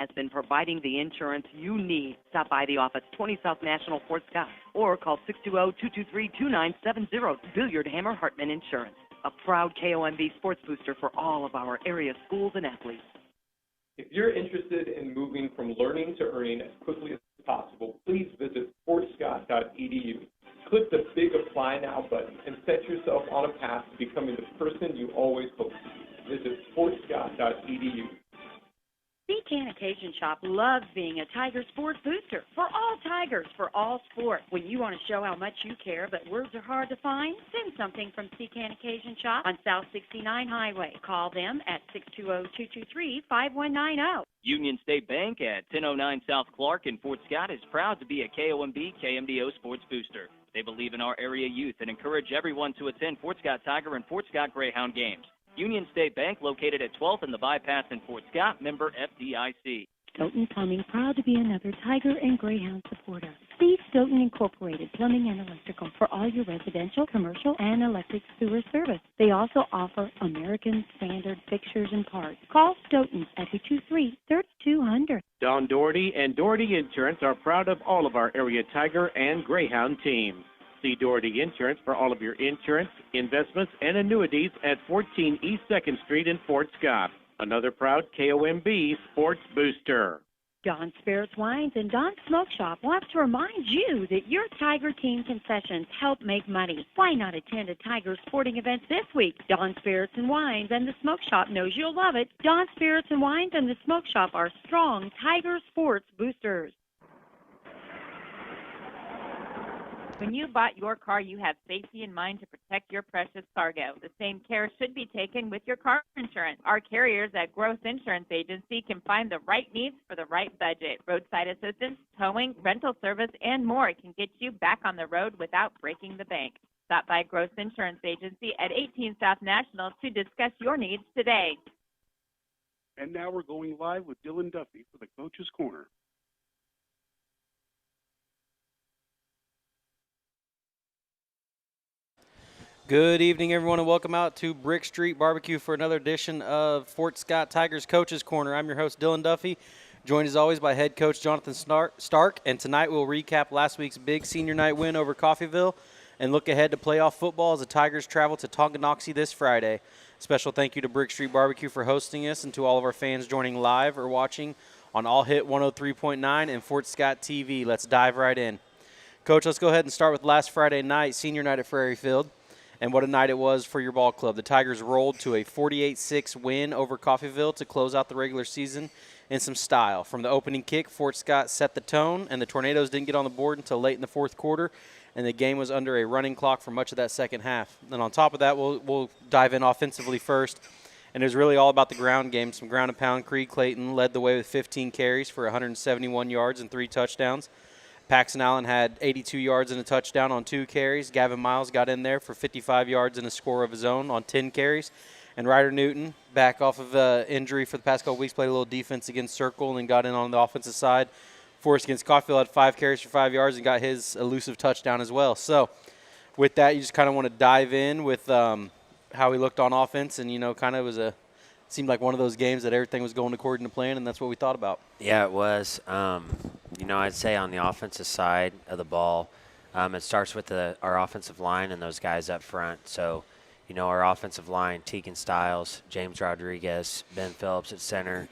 has been providing the insurance you need. Stop by the office, 20 South National, Fort Scott, or call 620-223-2970. Billiard Hammer Hartman Insurance, a proud KOMB sports booster for all of our area schools and athletes. If you're interested in moving from learning to earning as quickly as possible, please visit fortscott.edu. Click the big Apply Now button and set yourself on a path to becoming the person you always hoped to be. Visit fortscott.edu. Pecan Occasion Shop loves being a Tiger sports booster for all Tigers, for all sports. When you want to show how much you care but words are hard to find, send something from Pecan Occasion Shop on South 69 Highway. Call them at 620-223-5190. Union State Bank at 1009 South Clark in Fort Scott is proud to be a KOMB KMDO sports booster. They believe in our area youth and encourage everyone to attend Fort Scott Tiger and Fort Scott Greyhound games. Union State Bank, located at 12th and the Bypass in Fort Scott, member FDIC. Stoughton Plumbing, proud to be another Tiger and Greyhound supporter. Steve Stoughton Incorporated, plumbing and electrical for all your residential, commercial, and electric sewer service. They also offer American Standard fixtures and parts. Call Stoughton at 223-3200. Don Doherty and Doherty Insurance are proud of all of our area Tiger and Greyhound teams. See Doherty Insurance for all of your insurance, investments, and annuities at 14 East 2nd Street in Fort Scott. Another proud KOMB sports booster. Don Spirits Wines and Don Smoke Shop wants to remind you that your Tiger team concessions help make money. Why not attend a Tiger sporting event this week? Don Spirits and Wines and the Smoke Shop knows you'll love it. Don Spirits and Wines and the Smoke Shop are strong Tiger sports boosters. When you bought your car, you have safety in mind to protect your precious cargo. The same care should be taken with your car insurance. Our carriers at Gross Insurance Agency can find the right needs for the right budget. Roadside assistance, towing, rental service, and more can get you back on the road without breaking the bank. Stop by Gross Insurance Agency at 18 South National to discuss your needs today. And now we're going live with Dylan Duffy for the Coach's Corner. Good evening, everyone, and welcome out to Brickstreet BBQ for another edition of Fort Scott Tigers Coach's Corner. I'm your host, Dylan Duffy, joined as always by head coach Jonathan Stark, and tonight we'll recap last week's big senior night win over Coffeyville and look ahead to playoff football as the Tigers travel to Tonganoxie this Friday. Special thank you to Brickstreet BBQ for hosting us and to all of our fans joining live or watching on All Hit 103.9 and Fort Scott TV. Let's dive right in. Coach, let's go ahead and start with last Friday night, senior night at Prairie Field. And what a night it was for your ball club. The Tigers rolled to a 48-6 win over Coffeyville to close out the regular season in some style. From the opening kick, Fort Scott set the tone, and the Tornadoes didn't get on the board until late in the fourth quarter, and the game was under a running clock for much of that second half. And on top of that, we'll dive in offensively first. And it was really all about the ground game. Some ground and pound. Creed Clayton led the way with 15 carries for 171 yards and 3 touchdowns. Paxton Allen had 82 yards and a touchdown on 2 carries. Gavin Miles got in there for 55 yards and a score of his own on 10 carries. And Ryder Newton, back off of injury for the past couple weeks, played a little defense against Circle and got in on the offensive side. For us against Coffeyville, had 5 carries for 5 yards and got his elusive touchdown as well. So with that, you just kind of want to dive in with how he looked on offense. And, kind of seemed like one of those games that everything was going according to plan, and that's what we thought about. Yeah, it was. I'd say on the offensive side of the ball, it starts with our offensive line and those guys up front. So, our offensive line, Tegan Stiles, James Rodriguez, Ben Phillips at center,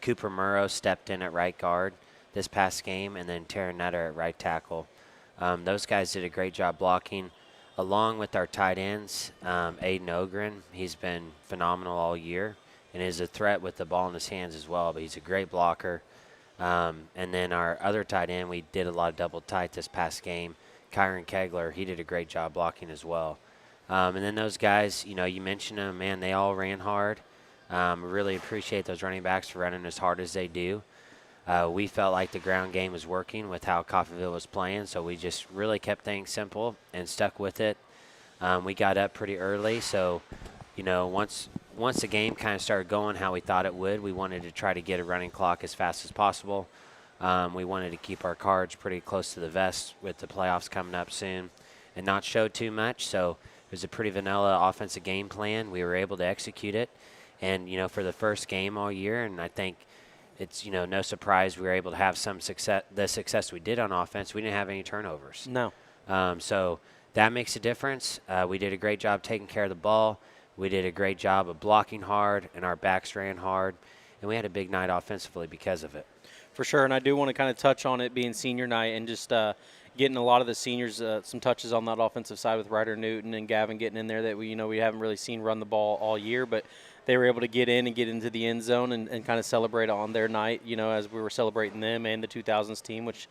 Cooper Murrow stepped in at right guard this past game, and then Tara Nutter at right tackle. Those guys did a great job blocking, along with our tight ends, Aiden Ogren. He's been phenomenal all year and is a threat with the ball in his hands as well, but he's a great blocker. And then our other tight end, we did a lot of double tight this past game. Kyron Kegler, he did a great job blocking as well. And then those guys, you mentioned them, man, they all ran hard. Really appreciate those running backs for running as hard as they do. We felt like the ground game was working with how Coffeyville was playing, so we just really kept things simple and stuck with it. We got up pretty early, so, once the game kind of started going how we thought it would, we wanted to try to get a running clock as fast as possible. We wanted to keep our cards pretty close to the vest with the playoffs coming up soon and not show too much. So it was a pretty vanilla offensive game plan. We were able to execute it. And, for the first game all year, and I think it's, no surprise we were able to have some success. The success we did on offense, we didn't have any turnovers. No. So that makes a difference. We did a great job taking care of the ball. We did a great job of blocking hard, and our backs ran hard. And we had a big night offensively because of it. For sure, and I do want to kind of touch on it being senior night and just getting a lot of the seniors some touches on that offensive side with Ryder Newton and Gavin getting in there that we haven't really seen run the ball all year, but they were able to get in and get into the end zone and kind of celebrate on their night, as we were celebrating them and the 2000s team, which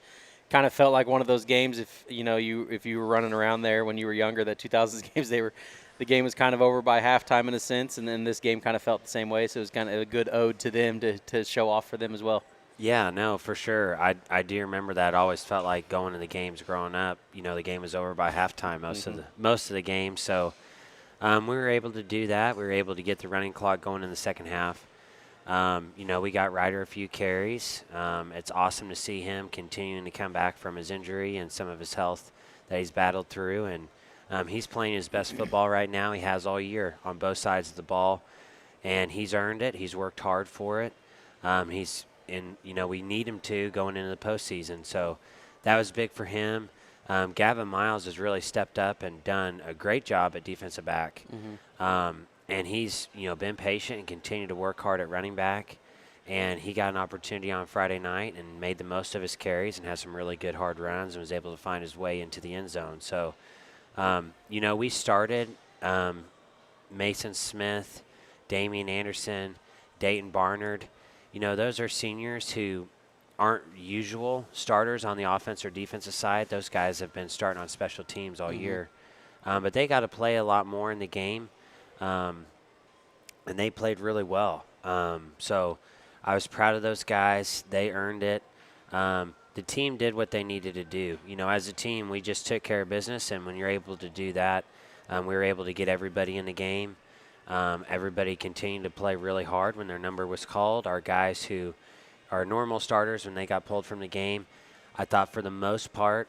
kind of felt like one of those games if you were running around there when you were younger, that 2000s games, the game was kind of over by halftime in a sense, and then this game kind of felt the same way, so it was kind of a good ode to them to show off for them as well. Yeah, no, for sure. I do remember that. I always felt like going to the games growing up, the game was over by halftime most of the game. So we were able to do that. We were able to get the running clock going in the second half. We got Ryder a few carries. It's awesome to see him continuing to come back from his injury and some of his health that he's battled through. And he's playing his best football right now. He has all year on both sides of the ball. And he's earned it. He's worked hard for it. We need him to going into the postseason. So that was big for him. Gavin Miles has really stepped up and done a great job at defensive back. And he's, been patient and continued to work hard at running back. And he got an opportunity on Friday night and made the most of his carries and had some really good hard runs and was able to find his way into the end zone. So, we started Mason Smith, Damian Anderson, Dayton Barnard. Those are seniors who aren't usual starters on the offense or defensive side. Those guys have been starting on special teams all year. But they got to play a lot more in the game, and they played really well. So I was proud of those guys. They earned it. The team did what they needed to do. As a team, we just took care of business, and when you're able to do that, we were able to get everybody in the game. Everybody continued to play really hard when their number was called. Our guys who are normal starters, when they got pulled from the game, I thought for the most part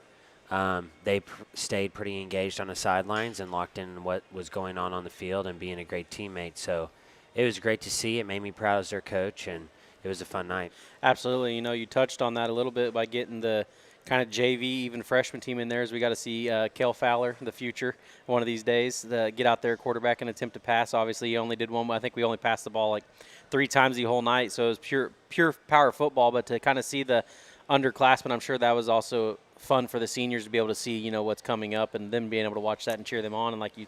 they stayed pretty engaged on the sidelines and locked in what was going on the field and being a great teammate. So it was great to see. It made me proud as their coach, and it was a fun night. Absolutely. You touched on that a little bit by getting the kind of JV, even freshman team in there, as we got to see Kel Fowler, the future, one of these days, get out there, quarterback, and attempt to pass. Obviously, he only did one. I think we only passed the ball like 3 times the whole night, so it was pure power football. But to kind of see the underclassmen, I'm sure that was also fun for the seniors to be able to see, what's coming up and them being able to watch that and cheer them on. And like you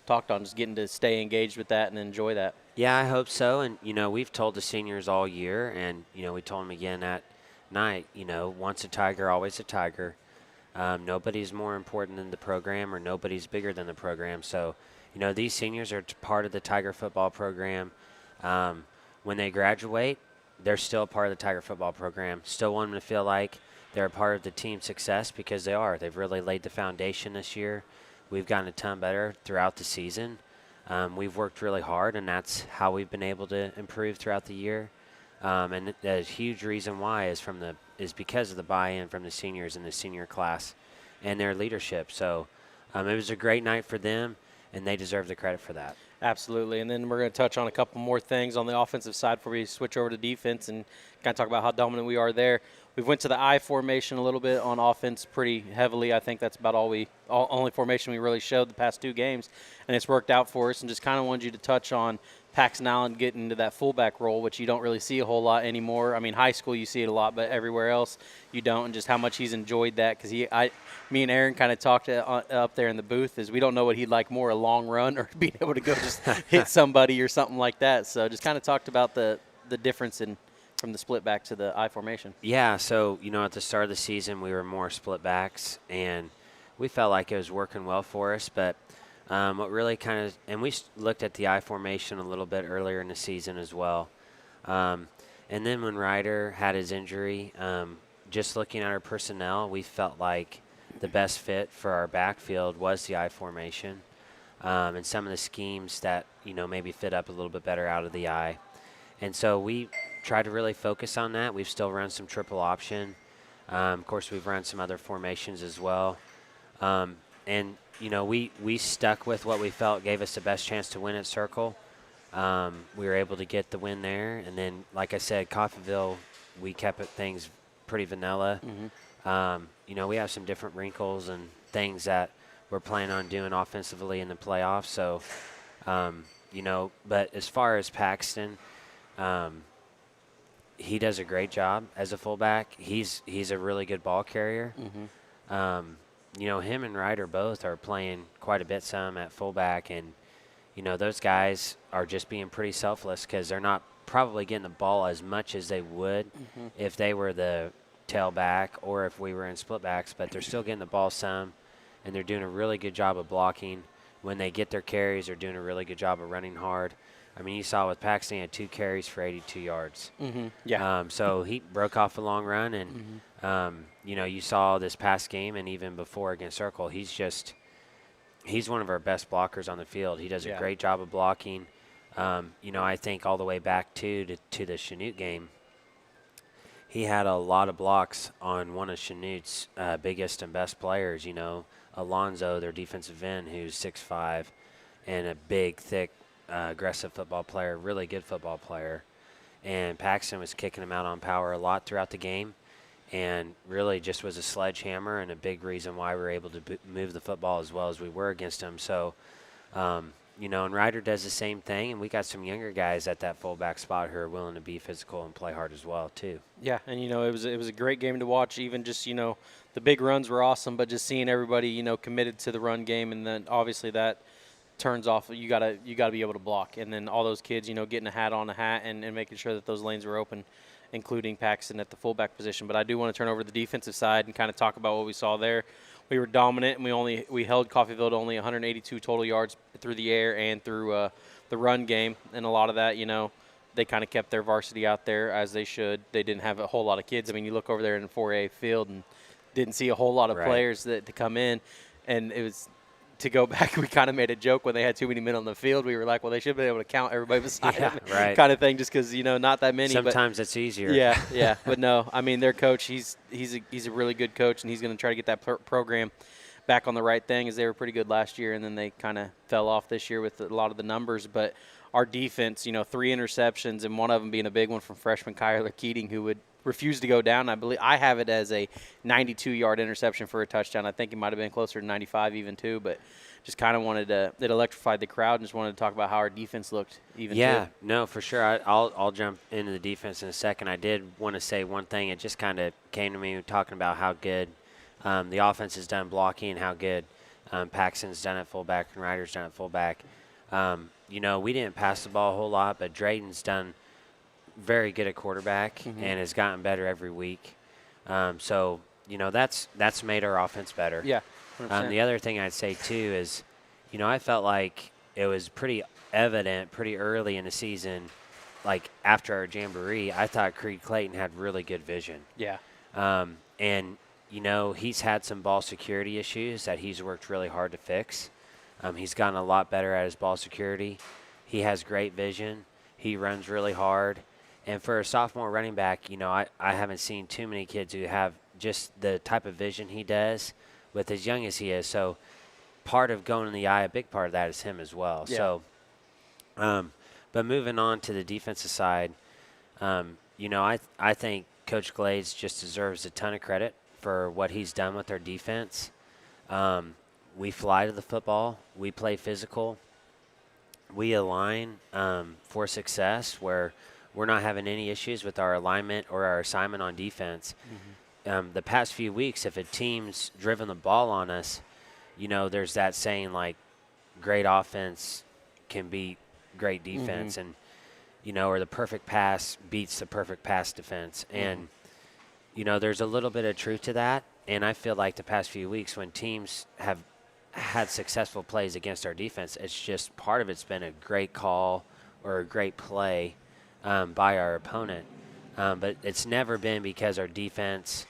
talked on, just getting to stay engaged with that and enjoy that. Yeah, I hope so. And, we've told the seniors all year, and, we told them again at night, once a Tiger, always a Tiger. Nobody's more important than the program, or nobody's bigger than the program. So, these seniors are part of the Tiger football program. When they graduate, they're still part of the Tiger football program. Still want them to feel like they're a part of the team's success, because they are. They've really laid the foundation this year. We've gotten a ton better throughout the season. We've worked really hard, and that's how we've been able to improve throughout the year. And a huge reason why is because of the buy-in from the seniors in the senior class and their leadership. So it was a great night for them, and they deserve the credit for that. Absolutely. And then we're going to touch on a couple more things on the offensive side before we switch over to defense and kind of talk about how dominant we are there. We went to the I formation a little bit on offense pretty heavily. I think that's about only formation we really showed the past 2 games, and it's worked out for us. And just kind of wanted you to touch on Paxton Allen getting into that fullback role, which you don't really see a whole lot anymore. I mean, high school you see it a lot, but everywhere else you don't, and just how much he's enjoyed that. Because me and Aaron kind of talked up there in the booth, is we don't know what he'd like more, a long run or being able to go just hit somebody or something like that. So just kind of talked about the difference from the split back to the I formation. Yeah, so, at the start of the season we were more split backs, and we felt like it was working well for us, but what really and we looked at the I formation a little bit earlier in the season as well. And then when Ryder had his injury, just looking at our personnel, we felt like the best fit for our backfield was the I formation, and some of the schemes that, maybe fit up a little bit better out of the I. And so we tried to really focus on that. We've still run some triple option. Of course, we've run some other formations as well. And, we stuck with what we felt gave us the best chance to win at circle. We were able to get the win there. And then, like I said, Coffeyville, we kept things pretty vanilla. You know, we have some different wrinkles and things that we're planning on doing offensively in the playoffs. So, you know, but as far as Paxton, he does a great job as a fullback. He's a really good ball carrier. You know, him and Ryder both are playing quite a bit some at fullback, and you know, those guys are just being pretty selfless because they're not probably getting the ball as much as they would if they were the tailback or if we were in split backs, but they're still getting the ball some, and they're doing a really good job of blocking. When they get their carries, they're doing a really good job of running hard. I mean, you saw with Paxton, he had 2 carries for 82 yards. So he broke off a long run, and, you know, you saw this past game and even before against Circle, he's one of our best blockers on the field. He does a great job of blocking. You know, I think all the way back to the Chanute game, he had a lot of blocks on one of Chanute's biggest and best players, you know, Alonzo, their defensive end, who's 6'5", and a big, thick, aggressive football player, really good football player. And Paxton was kicking him out on power a lot throughout the game, and really just was a sledgehammer and a big reason why we were able to move the football as well as we were against him. So, you know, and Ryder does the same thing, and we got some younger guys at that fullback spot who are willing to be physical and play hard as well, too. Yeah, and, you know, it was a great game to watch. Even just, you know, the big runs were awesome, but just seeing everybody, you know, committed to the run game, and then obviously that turns off. You gotta be able to block, and then all those kids, you know, getting a hat on a hat and making sure that those lanes were open, including Paxton at the fullback position. But I do want to turn over to the defensive side and kind of talk about what we saw there. We were dominant, and we held Coffeyville to only 182 total yards through the air and through the run game, and a lot of that, you know, they kind of kept their varsity out there as they should. They didn't have a whole lot of kids. I mean, you look over there in the 4A field and didn't see a whole lot of players to come in, and it was – to go back, we kind of made a joke when they had too many men on the field. We were like, well, they should have been able to count everybody beside them, kind of thing, just because, you know, not that many. Sometimes it's easier. Yeah. But no, I mean, their coach, he's a really good coach, and he's going to try to get that program back on the right thing, as they were pretty good last year, and then they kind of fell off this year with a lot of the numbers. But our defense, you know, 3 interceptions, and one of them being a big one from freshman Kyler Keating, who would refuse to go down. I believe I have it as a 92-yard interception for a touchdown. I think it might have been closer to 95 even too, but just kind of wanted to – it electrified the crowd, and just wanted to talk about how our defense looked even too. No, for sure. I'll jump into the defense in a second. I did want to say one thing. It just kind of came to me talking about how good the offense has done blocking, how good Paxton's done at fullback and Ryder's done at fullback. You know, we didn't pass the ball a whole lot, but Drayton's done very good at quarterback and has gotten better every week. So, you know, that's made our offense better. Yeah. The other thing I'd say, too, is, you know, I felt like it was pretty evident pretty early in the season, like after our jamboree, I thought Creed Clayton had really good vision. Yeah. And, you know, he's had some ball security issues that he's worked really hard to fix. He's gotten a lot better at his ball security. He has great vision. He runs really hard. And for a sophomore running back, you know, I haven't seen too many kids who have just the type of vision he does with as young as he is. So part of going in the eye, a big part of that is him as well. Yeah. So, but moving on to the defensive side, you know, I think Coach Glades just deserves a ton of credit for what he's done with our defense. We fly to the football. We play physical. We align for success where we're not having any issues with our alignment or our assignment on defense. The past few weeks, if a team's driven the ball on us, you know, there's that saying like great offense can beat great defense and, you know, or the perfect pass beats the perfect pass defense. And, you know, there's a little bit of truth to that. And I feel like the past few weeks when teams have had successful plays against our defense, it's just part of it's been a great call or a great play by our opponent. But it's never been because our defense,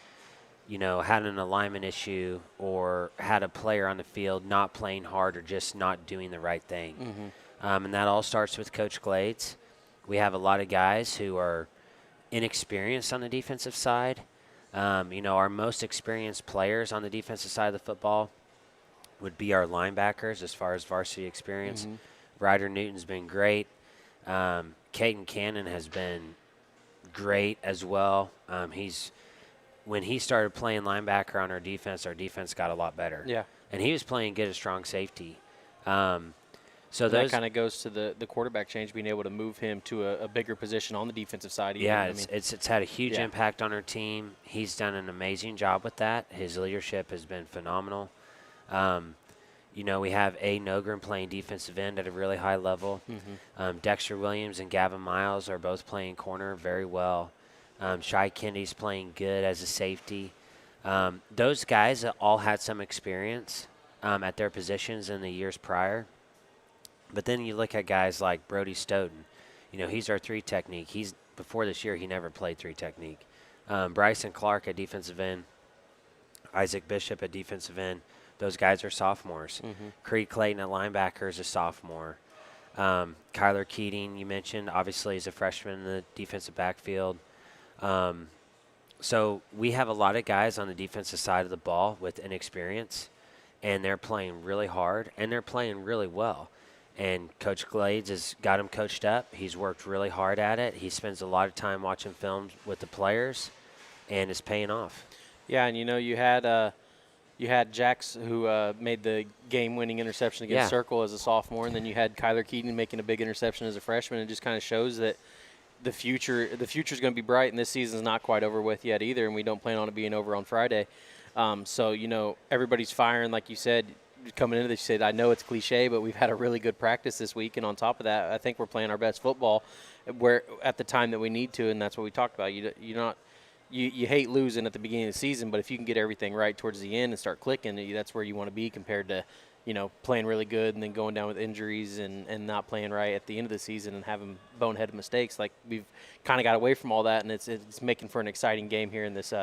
you know, had an alignment issue or had a player on the field not playing hard or just not doing the right thing. And that all starts with Coach Glades. We have a lot of guys who are inexperienced on the defensive side. You know, our most experienced players on the defensive side of the football would be our linebackers as far as varsity experience. Ryder Newton's been great. Caden Cannon has been great as well. When he started playing linebacker on our defense got a lot better. Yeah. And he was playing good as strong safety. So that kind of goes to the quarterback change, being able to move him to a bigger position on the defensive side. Yeah, it's had a huge impact on our team. He's done an amazing job with that. His leadership has been phenomenal. We have A. Nogren playing defensive end at a really high level. Mm-hmm. Dexter Williams and Gavin Miles are both playing corner very well. Shai Kennedy's playing good as a safety. Those guys all had some experience at their positions in the years prior. But then you look at guys like Brody Stoughton. He's our 3 technique. Before this year, he never played 3 technique. Bryson Clark at defensive end. Isaac Bishop at defensive end. Those guys are sophomores. Mm-hmm. Creed Clayton at linebacker is a sophomore. Kyler Keating, you mentioned, obviously is a freshman in the defensive backfield. So we have a lot of guys on the defensive side of the ball with inexperience, and they're playing really hard, and they're playing really well. And Coach Glades has got him coached up. He's worked really hard at it. He spends a lot of time watching films with the players, and it's paying off. Yeah, and you had Jax, who made the game-winning interception against Circle as a sophomore, and then you had Kyler Keaton making a big interception as a freshman. It just kind of shows that the future is going to be bright, and this season's not quite over with yet either, and we don't plan on it being over on Friday. So everybody's firing, like you said. Coming into this, you said, I know it's cliche, but we've had a really good practice this week, and on top of that, I think we're playing our best football at the time that we need to, and that's what we talked about. You hate losing at the beginning of the season, but if you can get everything right towards the end and start clicking, that's where you want to be compared to, playing really good and then going down with injuries and not playing right at the end of the season and having boneheaded mistakes. Like, we've kind of got away from all that, and it's making for an exciting game here in this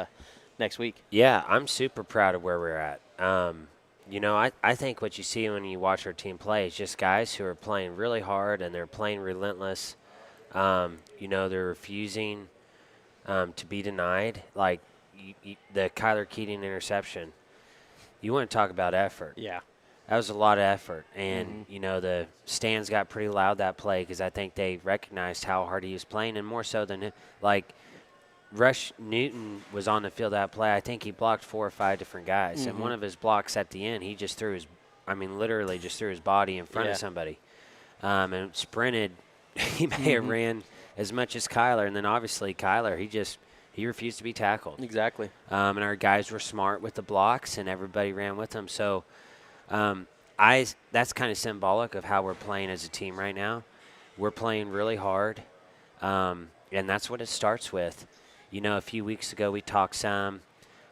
next week. Yeah, I'm super proud of where we're at. I think what you see when you watch our team play is just guys who are playing really hard and they're playing relentless. They're refusing to be denied. Like the Kyler Keating interception, you want to talk about effort. Yeah. That was a lot of effort. And, the stands got pretty loud that play because I think they recognized how hard he was playing, and more so than Rush Newton was on the field that play. I think he blocked 4 or 5 different guys. And one of his blocks at the end, he just literally just threw his body in front of somebody. And sprinted. He may have ran as much as Kyler. And then obviously Kyler, he refused to be tackled. Exactly. And our guys were smart with the blocks, and everybody ran with them. So that's kind of symbolic of how we're playing as a team right now. We're playing really hard. And that's what it starts with. A few weeks ago we talked some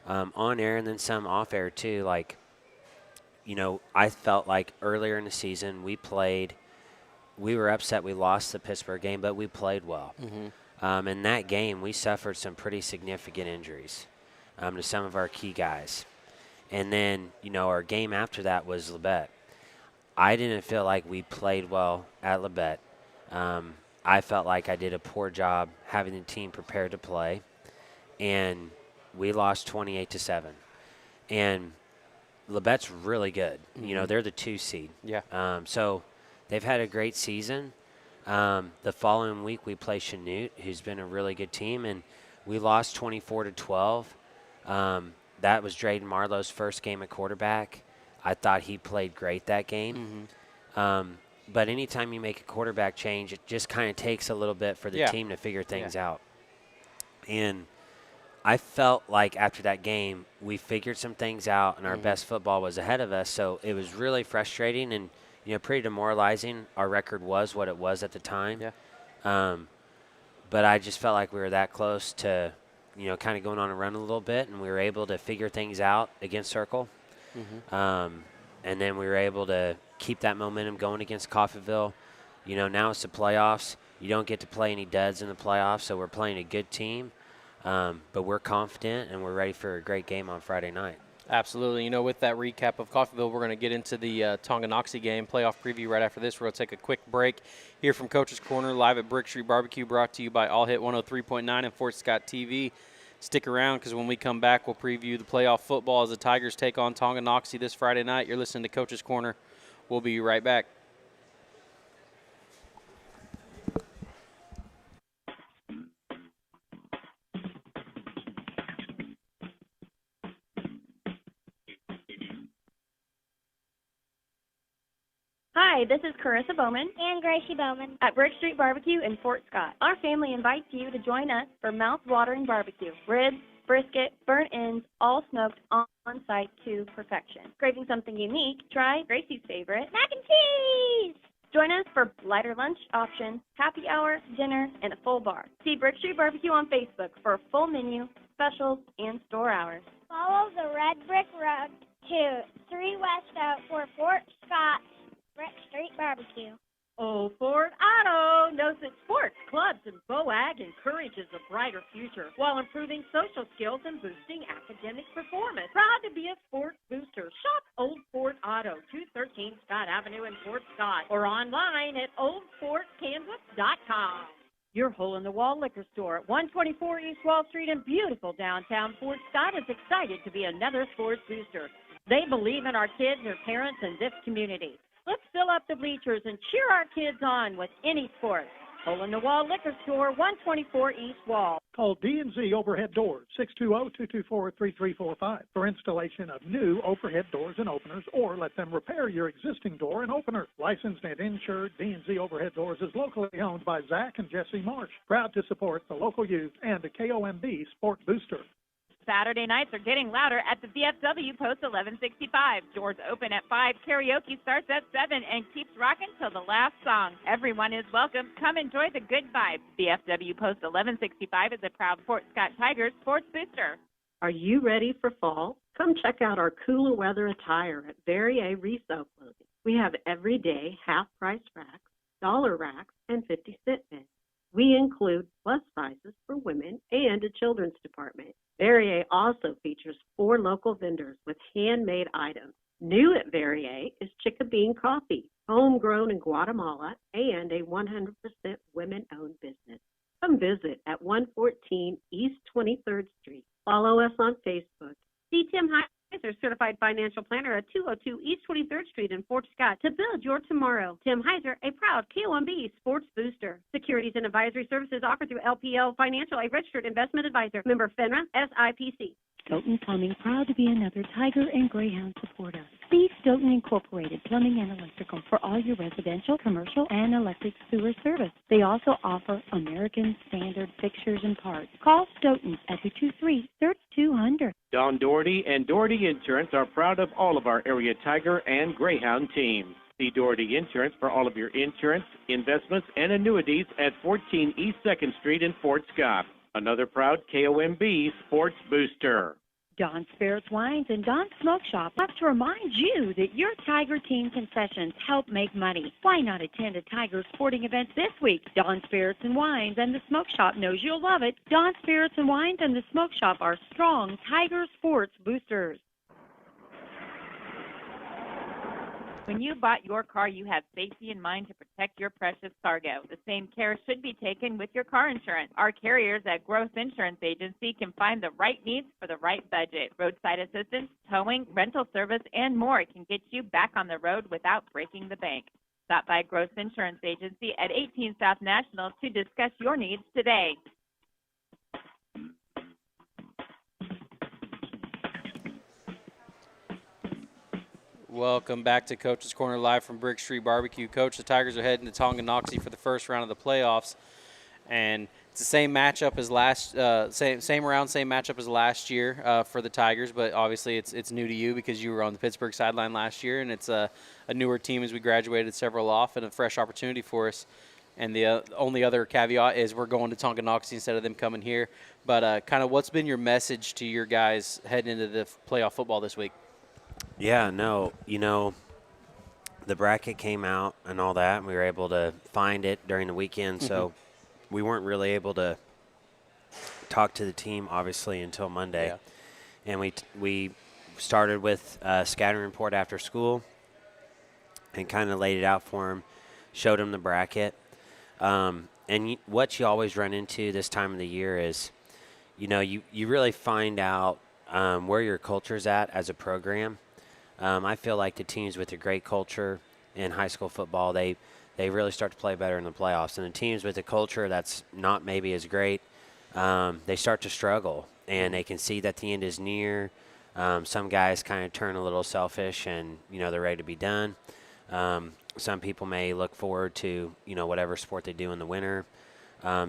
on air and then some off air too. I felt like earlier in the season we were upset we lost the Pittsburgh game, but we played well. Mm-hmm. In that game we suffered some pretty significant injuries to some of our key guys. And then, our game after that was Labette. I didn't feel like we played well at Labette. I felt like I did a poor job having the team prepared to play, and we lost 28-7. And Labette's really good. Mm-hmm. They're the 2 seed. Yeah. So they've had a great season. The following week we play Chanute, who's been a really good team, and we lost 24-12. That was Drayden Marlowe's first game at quarterback. I thought he played great that game. Mm-hmm. But anytime you make a quarterback change, it just kind of takes a little bit for the team to figure things out. And I felt like after that game, we figured some things out, and our best football was ahead of us. So it was really frustrating and, pretty demoralizing. Our record was what it was at the time. Yeah. But I just felt like we were that close to, kind of going on a run a little bit, and we were able to figure things out against Circle. Mm-hmm. And then we were able to keep that momentum going against Coffeyville. Now it's the playoffs. You don't get to play any duds in the playoffs, so we're playing a good team. But we're confident, and we're ready for a great game on Friday night. Absolutely. With that recap of Coffeyville, we're going to get into the Tonganoxie game playoff preview right after this. We're going to take a quick break here from Coach's Corner live at Brickstreet BBQ, brought to you by All Hit 103.9 and Fort Scott TV. Stick around, because when we come back, we'll preview the playoff football as the Tigers take on Tonganoxie this Friday night. You're listening to Coach's Corner. We'll be right back. Hi, this is Carissa Bowman and Gracie Bowman at Brickstreet BBQ in Fort Scott. Our family invites you to join us for mouth-watering barbecue. Ribs, brisket, burnt ends, all smoked on-site to perfection. Craving something unique? Try Gracie's favorite, mac and cheese! Join us for lighter lunch options, happy hour, dinner, and a full bar. See Brickstreet BBQ on Facebook for a full menu, specials, and store hours. Follow the red brick road to 3 West Oak for Fort Scott Brickstreet BBQ. Oh, Ford Auto knows that sports, clubs, and BOAG encourages a brighter future while improving social skills and boosting academic performance. Proud to be a sports booster. Shop Old Ford Auto, 213 Scott Avenue in Fort Scott, or online at oldfortkansas.com. Your hole-in-the-wall liquor store at 124 East Wall Street in beautiful downtown Fort Scott is excited to be another sports booster. They believe in our kids, their parents, and this community. Let's fill up the bleachers and cheer our kids on with any sport. Hole-in-the-Wall Liquor Store, 124 East Wall. Call D&Z Overhead Doors, 620-224-3345 for installation of new overhead doors and openers, or let them repair your existing door and opener. Licensed and insured, D&Z Overhead Doors is locally owned by Zach and Jesse Marsh. Proud to support the local youth and the KOMB Sport Booster. Saturday nights are getting louder at the VFW Post 1165. Doors open at 5, karaoke starts at 7, and keeps rocking till the last song. Everyone is welcome. Come enjoy the good vibes. VFW Post 1165 is a proud Fort Scott Tigers sports booster. Are you ready for fall? Come check out our cooler weather attire at Verrier Resale Clothing. We have everyday half-price racks, dollar racks, and 50-cent bins. We include plus sizes for women and a children's department. Verrier also features 4 local vendors with handmade items. New at Verrier is Chica Bean Coffee, homegrown in Guatemala and a 100% women-owned business. Come visit at 114 East 23rd Street. Follow us on Facebook. See Tim Heiser, Certified Financial Planner at 202 East 23rd Street in Fort Scott to build your tomorrow. Tim Heiser, a proud KOMB sports booster. Securities and advisory services offered through LPL Financial, a registered investment advisor. Member FINRA, SIPC. Stoughton Plumbing, proud to be another Tiger and Greyhound supporter. See Stoughton Incorporated Plumbing and Electrical for all your residential, commercial, and electric sewer service. They also offer American Standard fixtures and parts. Call Stoughton at 223-3200. Don Doherty and Doherty Insurance are proud of all of our area Tiger and Greyhound teams. See Doherty Insurance for all of your insurance, investments, and annuities at 14 East 2nd Street in Fort Scott. Another proud KOMB sports booster. Don Spirits Wines and Don Smoke Shop have to remind you that your Tiger team concessions help make money. Why not attend a Tiger sporting event this week? Don Spirits and Wines and the Smoke Shop knows you'll love it. Don Spirits and Wines and the Smoke Shop are strong Tiger sports boosters. When you bought your car, you have safety in mind to protect your precious cargo. The same care should be taken with your car insurance. Our carriers at Growth Insurance Agency can find the right needs for the right budget. Roadside assistance, towing, rental service, and more can get you back on the road without breaking the bank. Stop by Growth Insurance Agency at 18 South National to discuss your needs today. Welcome back to Coach's Corner live from Brickstreet BBQ. Coach, the Tigers are heading to Tonganoxie for the first round of the playoffs, and it's the same matchup as same matchup as last year for the Tigers. But obviously, it's new to you because you were on the Pittsburgh sideline last year, and it's a newer team as we graduated several off, and a fresh opportunity for us. And the only other caveat is we're going to Tonganoxie instead of them coming here. But kind of what's been your message to your guys heading into the playoff football this week? Yeah, no, the bracket came out and all that, and we were able to find it during the weekend, so we weren't really able to talk to the team, obviously, until Monday. Yeah. And we started with a scouting report after school and kind of laid it out for them, showed them the bracket. And what you always run into this time of the year is, you really find out where your culture's at as a program. I feel like the teams with a great culture in high school football, they really start to play better in the playoffs. And the teams with a culture that's not maybe as great, they start to struggle. And they can see that the end is near. Some guys kind of turn a little selfish and, they're ready to be done. Some people may look forward to, whatever sport they do in the winter.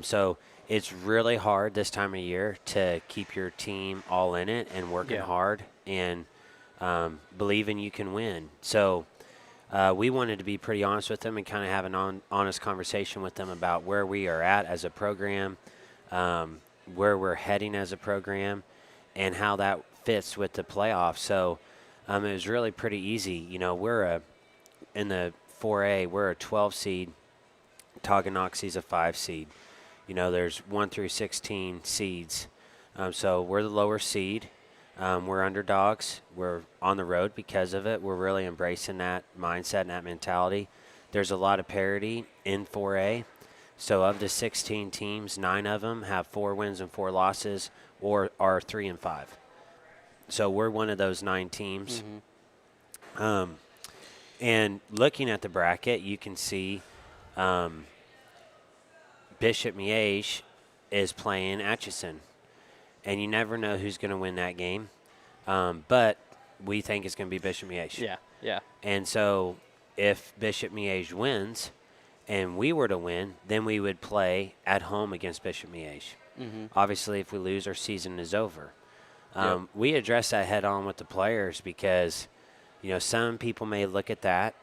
So it's really hard this time of year to keep your team all in it and working hard and believing you can win. So we wanted to be pretty honest with them and kind of have an honest conversation with them about where we are at as a program, where we're heading as a program, and how that fits with the playoffs. So it was really pretty easy. We're in the 4A, we're a 12 seed. Tonganoxie's a 5 seed. There's 1 through 16 seeds. So we're the lower seed. We're underdogs. We're on the road because of it. We're really embracing that mindset and that mentality. There's a lot of parity in 4A. So of the 16 teams, 9 of them have 4 wins and 4 losses or are 3 and 5. So we're one of those 9 teams. Mm-hmm. And looking at the bracket, you can see Bishop Miege is playing Atchison. And you never know who's going to win that game. But we think it's going to be Bishop Miege. Yeah. And so if Bishop Miege wins and we were to win, then we would play at home against Bishop Miege. Mm-hmm. Obviously, if we lose, our season is over. We address that head on with the players because, some people may look at that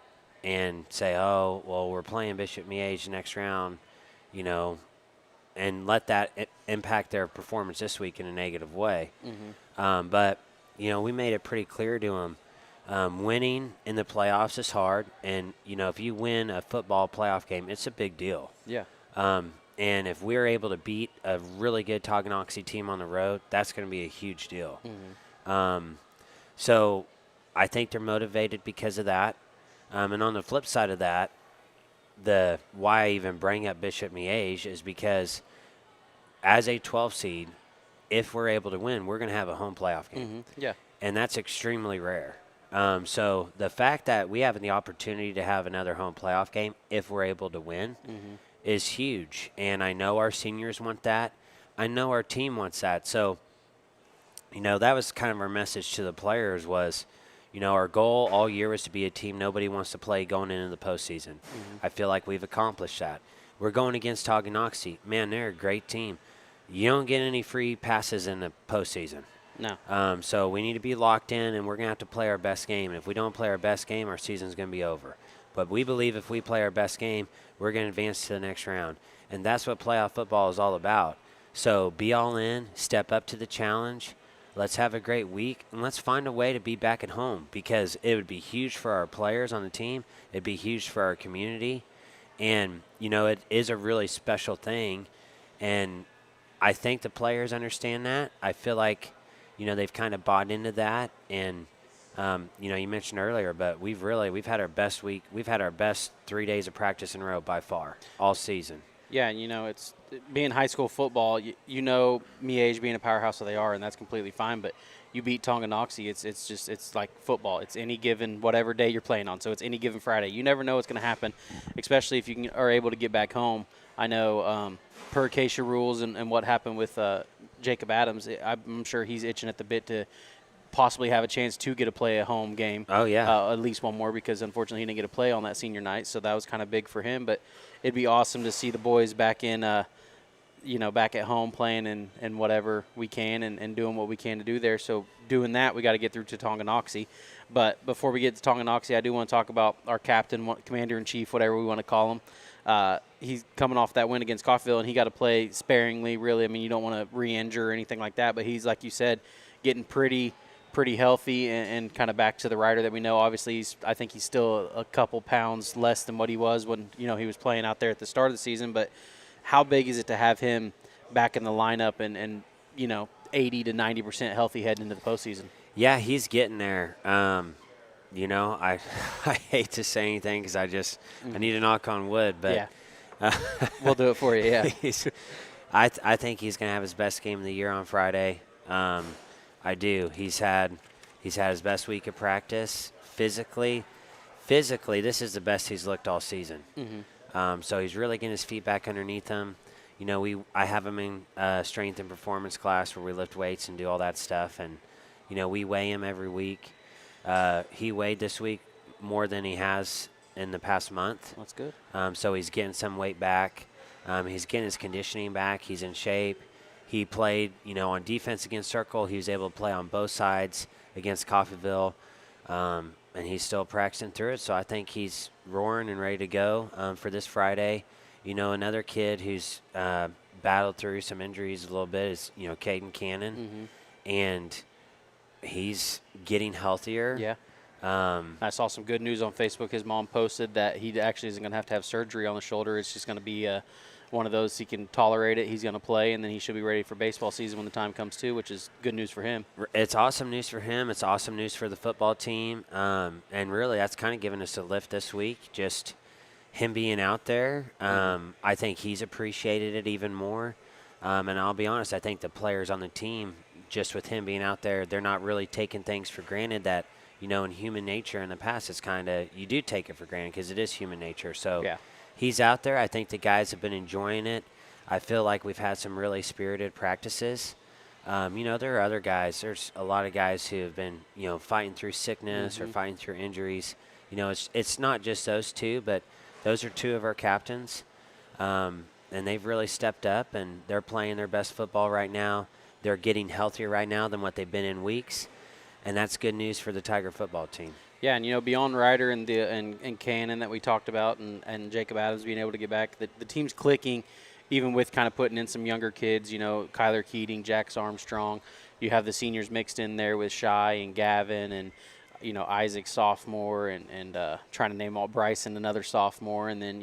and say, oh, well, we're playing Bishop Miege next round, and let that impact their performance this week in a negative way. Mm-hmm. But, we made it pretty clear to them. Winning in the playoffs is hard. And, if you win a football playoff game, it's a big deal. Yeah. And if we're able to beat a really good Tonganoxie team on the road, that's going to be a huge deal. Mm-hmm. So I think they're motivated because of that. And on the flip side of that, the why I even bring up Bishop Miege is because as a 12 seed, if we're able to win, we're going to have a home playoff game. Mm-hmm. Yeah. And that's extremely rare. So the fact that we have the opportunity to have another home playoff game if we're able to win is huge. And I know our seniors want that. I know our team wants that. So, that was kind of our message to the players was, our goal all year was to be a team nobody wants to play going into the postseason. Mm-hmm. I feel like we've accomplished that. We're going against Tonganoxie. Man, they're a great team. You don't get any free passes in the postseason. No. So we need to be locked in, and we're going to have to play our best game. And if we don't play our best game, our season's going to be over. But we believe if we play our best game, we're going to advance to the next round. And that's what playoff football is all about. So be all in, step up to the challenge. Let's have a great week, and let's find a way to be back at home because it would be huge for our players on the team. It'd be huge for our community. And, it is a really special thing. And I think the players understand that. I feel like, they've kind of bought into that. And, you mentioned earlier, but we've had our best week. We've had our best 3 days of practice in a row by far all season. Yeah, and it's being high school football, Miege being a powerhouse that they are, and that's completely fine. But you beat Tonganoxie, it's like football. It's any given whatever day you're playing on. So it's any given Friday. You never know what's going to happen, especially if you are able to get back home. I know per Acacia rules and what happened with Jacob Adams, I'm sure he's itching at the bit to possibly have a chance to get to play a home game. Oh, yeah. At least one more because, unfortunately, he didn't get to play on that senior night, so that was kind of big for him. But it'd be awesome to see the boys back in, back at home playing and whatever we can and doing what we can to do there. So doing that, we got to get through to Tonganoxie. But before we get to Tonganoxie, I do want to talk about our captain, commander-in-chief, whatever we want to call him. He's coming off that win against Coffeyville, and he got to play sparingly, really. I mean, you don't want to re-injure or anything like that, but he's, like you said, getting pretty healthy and kind of back to the rider that we know. Obviously, I think he's still a couple pounds less than what he was when, he was playing out there at the start of the season. But how big is it to have him back in the lineup and 80 to 90% healthy heading into the postseason? Yeah, he's getting there. I hate to say anything because I need to knock on wood, but yeah. We'll do it for you. Yeah, I think he's going to have his best game of the year on Friday. I do. He's had his best week of practice physically. This is the best he's looked all season. Mm-hmm. So he's really getting his feet back underneath him. I have him in strength and performance class where we lift weights and do all that stuff, and we weigh him every week. He weighed this week more than he has in the past month. That's good. So he's getting some weight back. He's getting his conditioning back. He's in shape. He played, on defense against Circle. He was able to play on both sides against Coffeyville, and he's still practicing through it. So I think he's roaring and ready to go for this Friday. Another kid who's battled through some injuries a little bit is, Caden Cannon, and he's getting healthier. Yeah. I saw some good news on Facebook. His mom posted that he actually isn't going to have surgery on the shoulder. It's just going to be one of those, he can tolerate it. He's going to play, and then he should be ready for baseball season when the time comes too, which is good news for him. It's awesome news for him. It's awesome news for the football team. And really, that's kind of given us a lift this week, just him being out there. I think he's appreciated it even more. And I'll be honest, I think the players on the team, just with him being out there, they're not really taking things for granted that, in human nature in the past, it's kind of, you do take it for granted because it is human nature. So yeah. He's out there. I think the guys have been enjoying it. I feel like we've had some really spirited practices. There are other guys. There's a lot of guys who have been, fighting through sickness or fighting through injuries. It's not just those two, but those are two of our captains. And they've really stepped up, and they're playing their best football right now. They're getting healthier right now than what they've been in weeks. And that's good news for the Tiger football team. Yeah, and beyond Ryder and Cannon that we talked about, and Jacob Adams being able to get back, the team's clicking, even with kind of putting in some younger kids. Kyler Keating, Jax Armstrong. You have the seniors mixed in there with Shy and Gavin and Isaac sophomore and trying to name all Bryson another sophomore, and then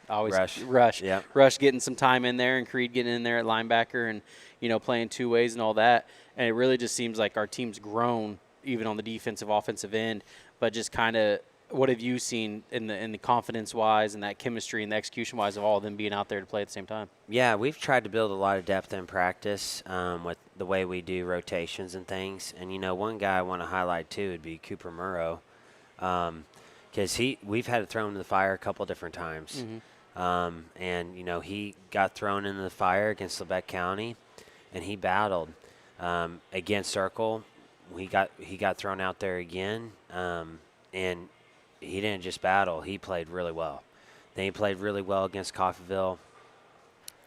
Rush. Yep. Rush getting some time in there, and Creed getting in there at linebacker, and playing two ways and all that. And it really just seems like our team's grown, even on the defensive, offensive end. But just kind of, what have you seen in the confidence-wise and that chemistry and the execution-wise of all of them being out there to play at the same time? Yeah, we've tried to build a lot of depth in practice with the way we do rotations and things. And one guy I want to highlight too would be Cooper Murrow, because we've had to throw him in the fire a couple different times. And he got thrown into the fire against Lebec County, and he battled against Circle. He got thrown out there again, and he didn't just battle. He played really well. Then he played really well against Coffeyville.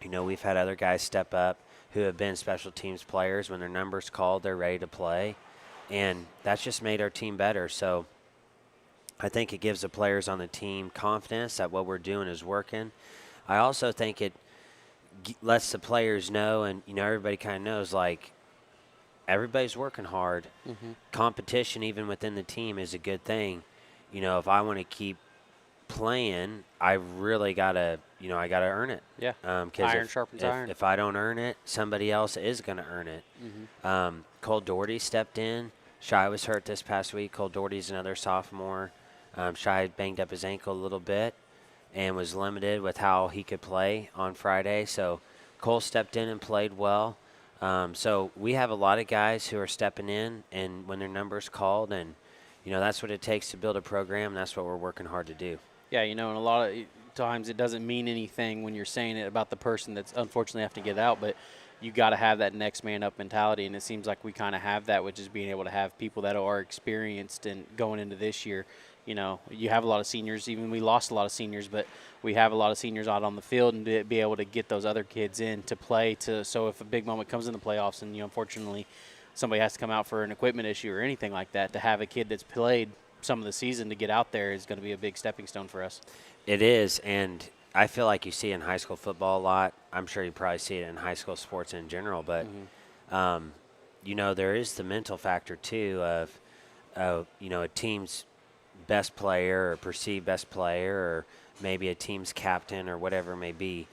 We've had other guys step up who have been special teams players. When their number's called, they're ready to play, and that's just made our team better. So I think it gives the players on the team confidence that what we're doing is working. I also think it lets the players know, and everybody kind of knows, like, everybody's working hard. Competition, even within the team, is a good thing. If I want to keep playing, I really gotta, I gotta earn it. Yeah. Iron sharpens iron. If I don't earn it, somebody else is gonna earn it. Cole Doherty stepped in. Shy was hurt this past week. Cole Doherty's another sophomore. Shy banged up his ankle a little bit and was limited with how he could play on Friday. So Cole stepped in and played well. So we have a lot of guys who are stepping in, and when their number's called, and that's what it takes to build a program. And that's what we're working hard to do. Yeah, and a lot of times it doesn't mean anything when you're saying it about the person that's unfortunately have to get out, but you got to have that next man up mentality, and it seems like we kind of have that, which is being able to have people that are experienced and going into this year. You have a lot of seniors. Even we lost a lot of seniors, but we have a lot of seniors out on the field, and to be able to get those other kids in to play. So if a big moment comes in the playoffs, and unfortunately somebody has to come out for an equipment issue or anything like that, to have a kid that's played some of the season to get out there is going to be a big stepping stone for us. It is, and I feel like you see it in high school football a lot. I'm sure you probably see it in high school sports in general, but there is the mental factor too of a team's best player or perceived best player, or maybe a team's captain or whatever it may be.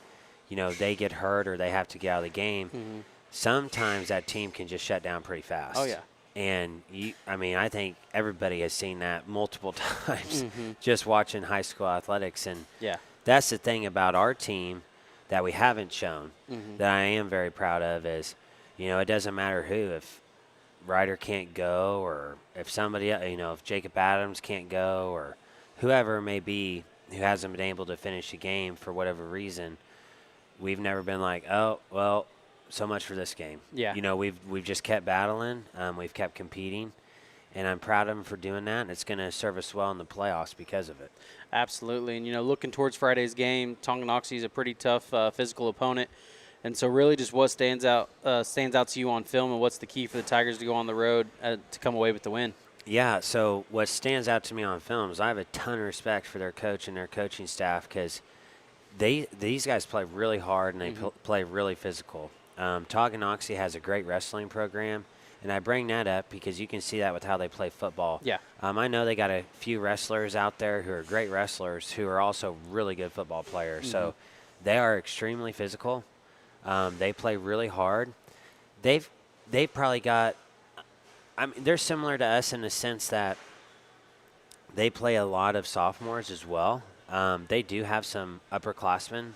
They get hurt or they have to get out of the game. Sometimes that team can just shut down pretty fast. Oh yeah. And I think everybody has seen that multiple times just watching high school athletics. And yeah, that's the thing about our team that we haven't shown that I am very proud of is, it doesn't matter who. If Ryder can't go, or if somebody, if Jacob Adams can't go, or whoever it may be who hasn't been able to finish a game for whatever reason, we've never been like, oh, well, so much for this game. Yeah. We've just kept battling. We've kept competing. and I'm proud of him for doing that, and it's going to serve us well in the playoffs because of it. Absolutely. And, looking towards Friday's game, Tonganoxie is a pretty tough physical opponent. And so really just what stands out to you on film, and what's the key for the Tigers to go on the road to come away with the win? Yeah, so what stands out to me on film is I have a ton of respect for their coach and their coaching staff because these guys play really hard and they play really physical. Tonganoxie has a great wrestling program, and I bring that up because you can see that with how they play football. Yeah. I know they got a few wrestlers out there who are great wrestlers who are also really good football players. So they are extremely physical. They play really hard. They've probably got – they're similar to us in the sense that they play a lot of sophomores as well. They do have some upperclassmen.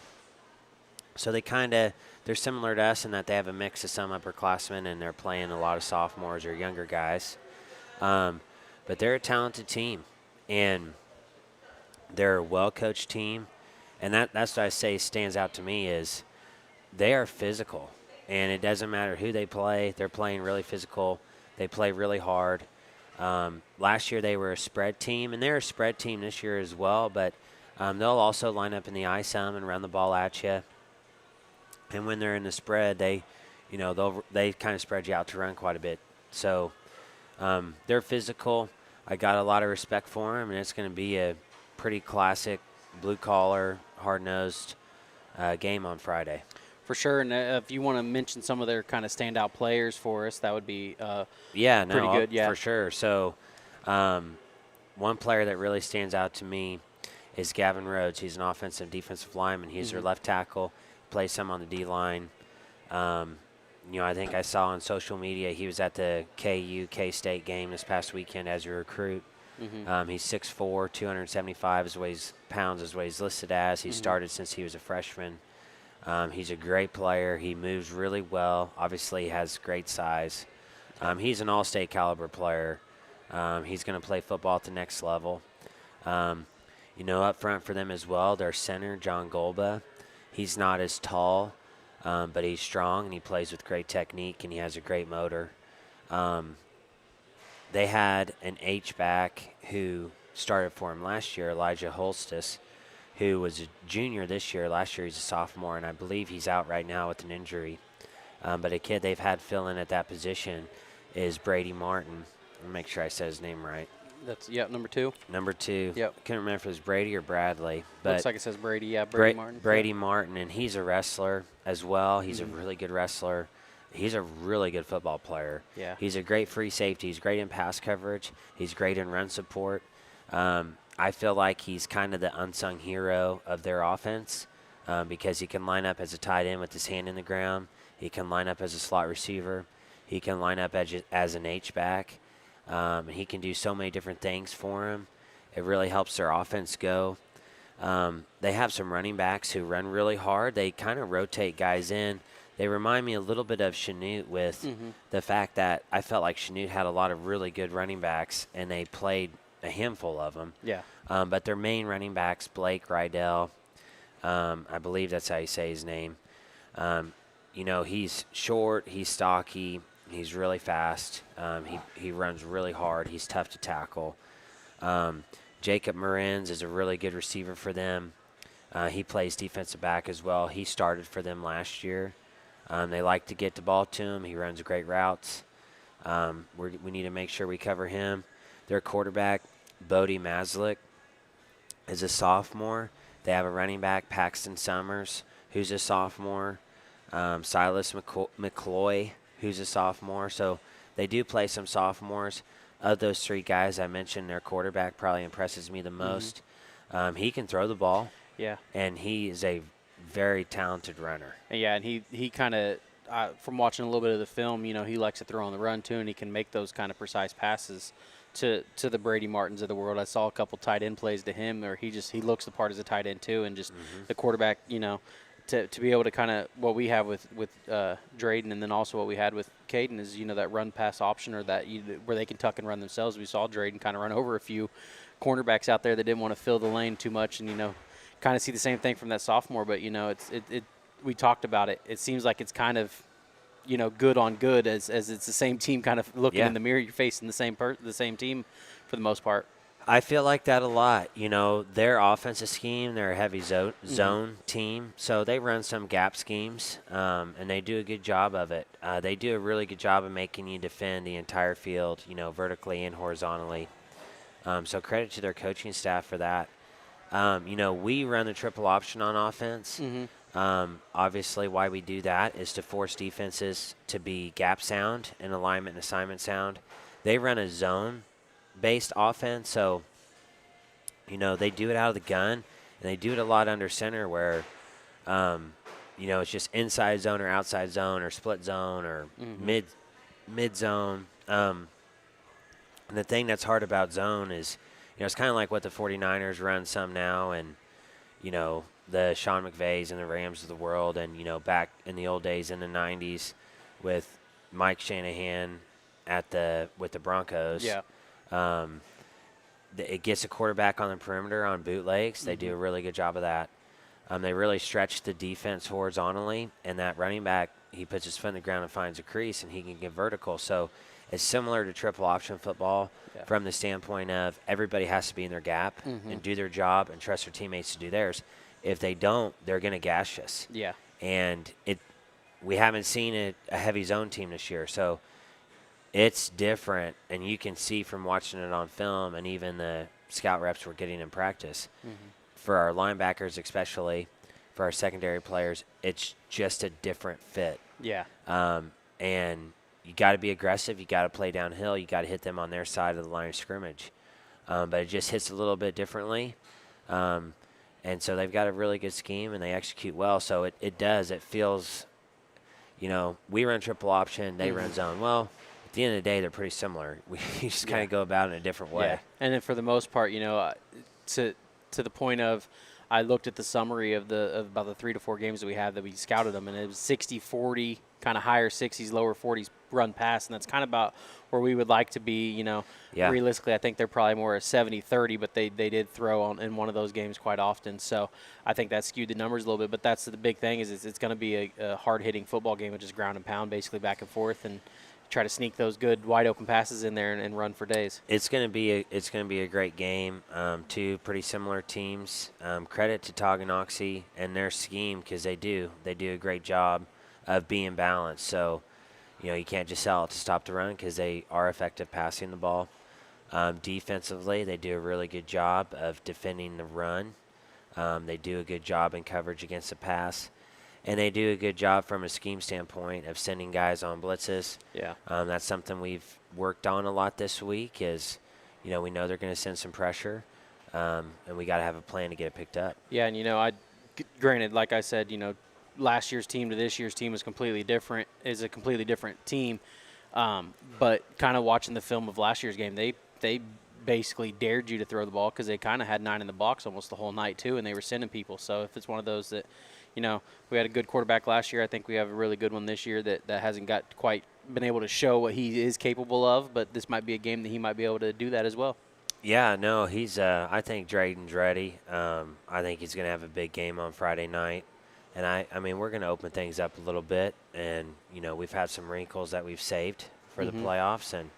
So they're similar to us in that they have a mix of some upperclassmen and they're playing a lot of sophomores or younger guys. But they're a talented team, and they're a well-coached team. And that's what I say stands out to me is they are physical, and it doesn't matter who they play. They're playing really physical. They play really hard. Last year they were a spread team, and they're a spread team this year as well, but they'll also line up in the ice some and run the ball at you. And when they're in the spread, they kind of spread you out to run quite a bit. So they're physical. I got a lot of respect for them, and it's going to be a pretty classic blue-collar, hard-nosed game on Friday. For sure, and if you want to mention some of their kind of standout players for us, that would be pretty good. Yeah, for sure. So one player that really stands out to me is Gavin Rhodes. He's an offensive defensive lineman. He's their left tackle, plays some on the D-line. I think I saw on social media he was at the K-State game this past weekend as a recruit. He's 6'4", 275 pounds is what he's listed as. He started since he was a freshman. He's a great player. He moves really well. Obviously, he has great size. He's an all-state caliber player. He's going to play football at the next level. Up front for them as well, their center, John Golba. He's not as tall, but he's strong, and he plays with great technique, and he has a great motor. They had an H-back who started for him last year, Elijah Holstis, who was a junior this year. Last year he's a sophomore, and I believe he's out right now with an injury. But a kid they've had fill in at that position is Brady Martin. Let me make sure I said his name right. That's number 2. Number 2. Yep. Couldn't remember if it was Brady or Bradley. But looks like it says Brady. Yeah, Brady Martin. Brady Martin, and he's a wrestler as well. He's a really good wrestler. He's a really good football player. Yeah. He's a great free safety. He's great in pass coverage. He's great in run support. I feel like he's kind of the unsung hero of their offense because he can line up as a tight end with his hand in the ground. He can line up as a slot receiver. He can line up as an H-back. He can do so many different things for him. It really helps their offense go. They have some running backs who run really hard. They kind of rotate guys in. They remind me a little bit of Chanute with the fact that I felt like Chanute had a lot of really good running backs, and they played a handful of them. Yeah. But their main running backs, Blake Rydell, I believe that's how you say his name. He's short, he's stocky, he's really fast. He runs really hard. He's tough to tackle. Jacob Marins is a really good receiver for them. He plays defensive back as well. He started for them last year. They like to get the ball to him. He runs great routes. We need to make sure we cover him. Their quarterback, Bodie Maslick, is a sophomore. They have a running back, Paxton Summers, who's a sophomore. Silas McCloy, who's a sophomore. So they do play some sophomores. Of those 3 guys I mentioned, their quarterback probably impresses me the most. He can throw the ball. Yeah. And he is a very talented runner. Yeah, and he kind of, from watching a little bit of the film, he likes to throw on the run too, and he can make those kind of precise passes to the Brady Martins of the world. I saw a couple tight end plays to him, or he looks the part as a tight end too, and just the quarterback, to be able to kind of what we have with Drayden, and then also what we had with Caden is that run pass option, or that where they can tuck and run themselves. We saw Drayden kind of run over a few cornerbacks out there that didn't want to fill the lane too much, and kind of see the same thing from that sophomore. But we talked about it. It seems like it's kind of good on good as it's the same team kind of looking Yeah. in the mirror. You're facing the same team for the most part. I feel like that a lot. Their offensive scheme, they're a heavy zone team, so they run some gap schemes, and they do a good job of it. They do a really good job of making you defend the entire field, vertically and horizontally. So credit to their coaching staff for that. We run the triple option on offense. Obviously, why we do that is to force defenses to be gap sound and alignment and assignment sound. They run a zone-based offense, so, they do it out of the gun, and they do it a lot under center where, it's just inside zone or outside zone or split zone or mid zone. And the thing that's hard about zone is, it's kind of like what the 49ers run some now and, the Sean McVays and the Rams of the world and, back in the old days in the 90s with Mike Shanahan with the Broncos. Yeah. It gets a quarterback on the perimeter on bootlegs. They do a really good job of that. They really stretch the defense horizontally, and that running back, he puts his foot in the ground and finds a crease, and he can get vertical. So it's similar to triple option football from the standpoint of everybody has to be in their gap and do their job and trust their teammates to do theirs. If they don't, they're going to gash us. Yeah. And we haven't seen a heavy zone team this year, so it's different, and you can see from watching it on film and even the scout reps we're getting in practice. For our linebackers especially, for our secondary players, it's just a different fit. Yeah. And you got to be aggressive. You got to play downhill. You got to hit them on their side of the line of scrimmage. But it just hits a little bit differently. And so they've got a really good scheme, and they execute well. So it does. It feels, we run triple option, they run zone. Well, at the end of the day, they're pretty similar. We just kind of go about it in a different way. Yeah. And then for the most part, to the point of, I looked at the summary of about the 3 to 4 games that we had that we scouted them, and it was 60-40, kind of higher 60s, lower 40s run pass, and that's kind of about where we would like to be. Realistically, I think they're probably more a 70-30, but they did throw in one of those games quite often, so I think that skewed the numbers a little bit. But that's the big thing is it's going to be a hard-hitting football game, which is ground and pound, basically back and forth, and try to sneak those good wide open passes in there and run for days. It's going to be a great game. Two pretty similar teams. Credit to Toganoxie and their scheme because they do a great job of being balanced. So, you can't just sell it to stop the run because they are effective passing the ball. Defensively, they do a really good job of defending the run. They do a good job in coverage against the pass. And they do a good job from a scheme standpoint of sending guys on blitzes. Yeah. That's something we've worked on a lot this week is, we know they're going to send some pressure, and we got to have a plan to get it picked up. Yeah, and, granted, like I said, last year's team to this year's team is a completely different team. But kind of watching the film of last year's game, they basically dared you to throw the ball because they kind of had 9 in the box almost the whole night too, and they were sending people. So if it's one of those that, we had a good quarterback last year. I think we have a really good one this year that hasn't quite been able to show what he is capable of, but this might be a game that he might be able to do that as well. Yeah, no, he's. I think Drayden's ready. I think he's going to have a big game on Friday night, and I mean, we're going to open things up a little bit, and we've had some wrinkles that we've saved for the playoffs, and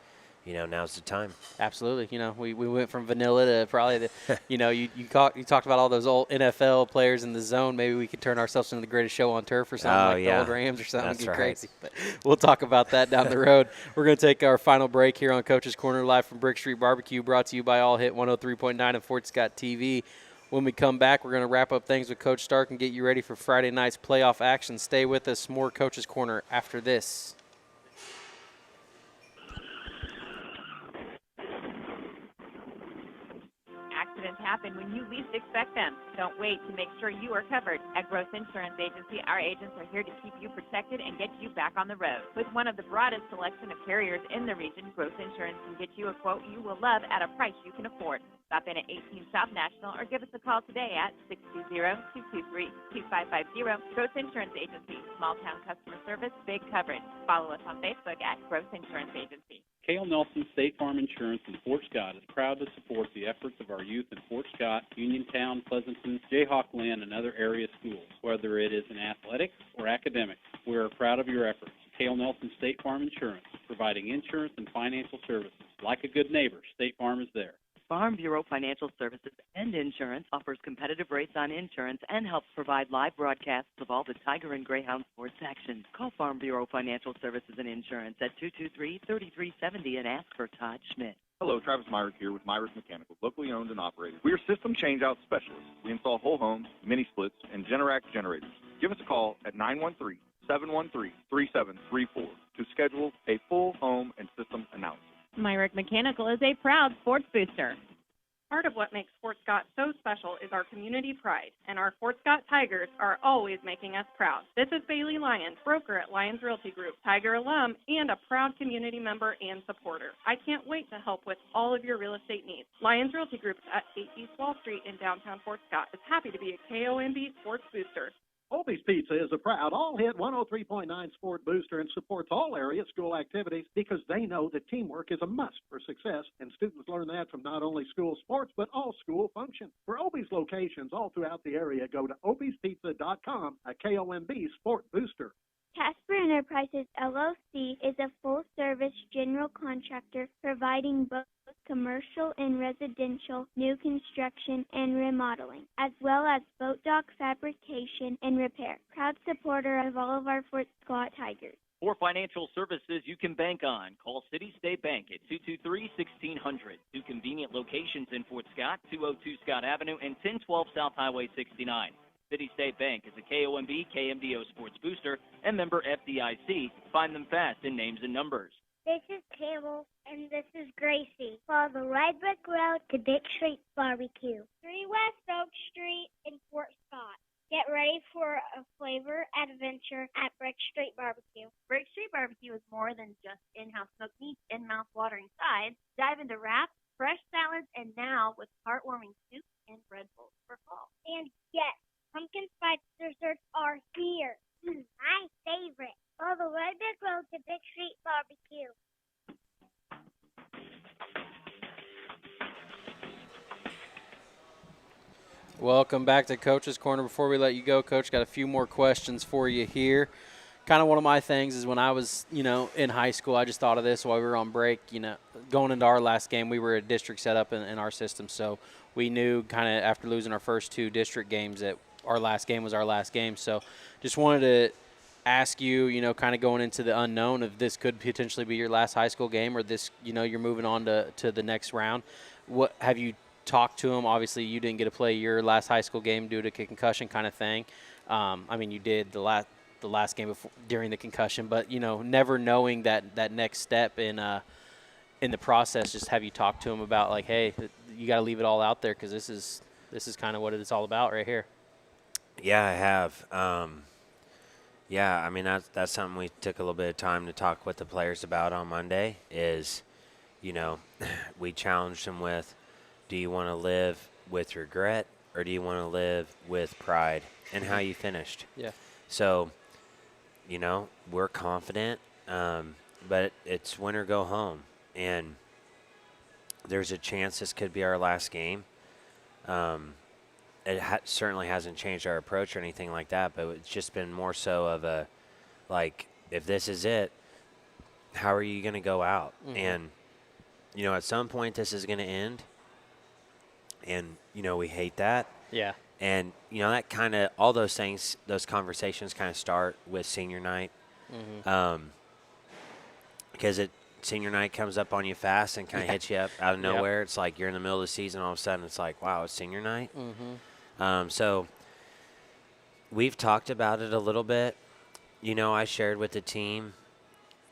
now's the time. Absolutely. We went from vanilla to probably the, you talked about all those old NFL players in the zone. Maybe we could turn ourselves into the greatest show on turf or something the old Rams or something. That's right. Crazy. But we'll talk about that down the road. We're going to take our final break here on Coach's Corner live from Brickstreet BBQ, brought to you by All Hit 103.9 and Fort Scott TV. When we come back, we're going to wrap up things with Coach Stark and get you ready for Friday night's playoff action. Stay with us. More Coach's Corner after this. Accidents happen when you least expect them. Don't wait to make sure you are covered. At Gross Insurance Agency, our agents are here to keep you protected and get you back on the road. With one of the broadest selection of carriers in the region, Gross Insurance can get you a quote you will love at a price you can afford. Stop in at 18 South National or give us a call today at 620-223-2550. Gross Insurance Agency, small town customer service, big coverage. Follow us on Facebook at Gross Insurance Agency. Cale Nelson State Farm Insurance in Fort Scott is proud to support the efforts of our youth in Fort Scott, Uniontown, Pleasanton, Jayhawkland, and other area schools. Whether it is in athletics or academics, we are proud of your efforts. Cale Nelson State Farm Insurance, providing insurance and financial services. Like a good neighbor, State Farm is there. Farm Bureau Financial Services and Insurance offers competitive rates on insurance and helps provide live broadcasts of all the Tiger and Greyhound sports action. Call Farm Bureau Financial Services and Insurance at 223-3370 and ask for Todd Schmidt. Hello, Travis Myrick here with Myrick Mechanical, locally owned and operated. We are system change-out specialists. We install whole homes, mini splits, and Generac generators. Give us a call at 913-713-3734 to schedule a full home and system analysis. Myrick Mechanical is a proud sports booster. Part of what makes Fort Scott so special is our community pride, and our Fort Scott Tigers are always making us proud. This is Bailey Lyons, broker at Lyons Realty Group, Tiger alum, and a proud community member and supporter. I can't wait to help with all of your real estate needs. Lyons Realty Group at 8 East Wall Street in downtown Fort Scott is happy to be a KOMB sports booster. Obie's Pizza is a proud all-hit 103.9 sport booster and supports all area school activities because they know that teamwork is a must for success, and students learn that from not only school sports but all school functions. For Obie's locations all throughout the area, go to obiespizza.com, a KOMB sport booster. Casper Enterprises, LLC is a full-service general contractor providing both commercial and residential new construction and remodeling, as well as boat dock fabrication and repair. Proud supporter of all of our Fort Scott Tigers. For financial services you can bank on, call City State Bank at 223-1600. Two convenient locations in Fort Scott, 202 Scott Avenue and 1012 South Highway 69. City State Bank is a KOMB, KMDO sports booster, and member FDIC. Find them fast in names and numbers. This is Camel, and this is Gracie. Follow the Red Brick Road to Brickstreet BBQ. 3 West Oak Street in Fort Scott. Get ready for a flavor adventure at Brickstreet BBQ. Brickstreet BBQ is more than just in-house smoked meats and mouth-watering sides. Dive into wraps, fresh salads, and now with heartwarming soups and bread bowls for fall. And yes, pumpkin spice desserts are here. My favorite. Follow the Red Brick Road to Brickstreet BBQ. Welcome back to Coach's Corner. Before we let you go, Coach, got a few more questions for you here. Kind of one of my things is when I was, in high school, I just thought of this while we were on break. Going into our last game, we were a district set up in our system, so we knew kind of after losing our first 2 district games that our last game was our last game. So just wanted to ask you, kind of going into the unknown if this could potentially be your last high school game or this, you're moving on to the next round. What have you talked to him? Obviously, you didn't get to play your last high school game due to concussion kind of thing. You did the last game during the concussion, but, never knowing that next step in the process, just have you talked to him about, like, hey, you got to leave it all out there because this is kind of what it's all about right here? Yeah, I have. That's something we took a little bit of time to talk with the players about on Monday is, we challenged them with, do you want to live with regret or do you want to live with pride in how you finished? Yeah. So, we're confident, but it's win or go home. And there's a chance this could be our last game. It certainly hasn't changed our approach or anything like that, but it's just been more so of a, like, if this is it, how are you going to go out? Mm-hmm. And, at some point this is going to end. And, we hate that. Yeah. And, that kind of, all those things, those conversations kind of start with senior night. Mm-hmm. Because senior night comes up on you fast and kind of hits you up out of nowhere. Yep. It's like you're in the middle of the season, all of a sudden it's like, wow, it's senior night. Mm-hmm. So we've talked about it a little bit. I shared with the team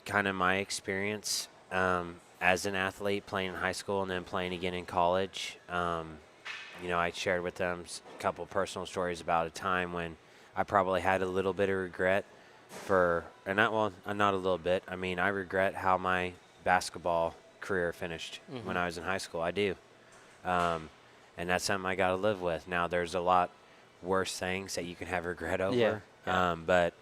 kind of my experience as an athlete playing in high school and then playing again in college. I shared with them a couple personal stories about a time when I probably had a little bit of regret not a little bit. I regret how my basketball career finished when I was in high school. I do. And that's something I got to live with. Now, there's a lot worse things that you can have regret over. Yeah. But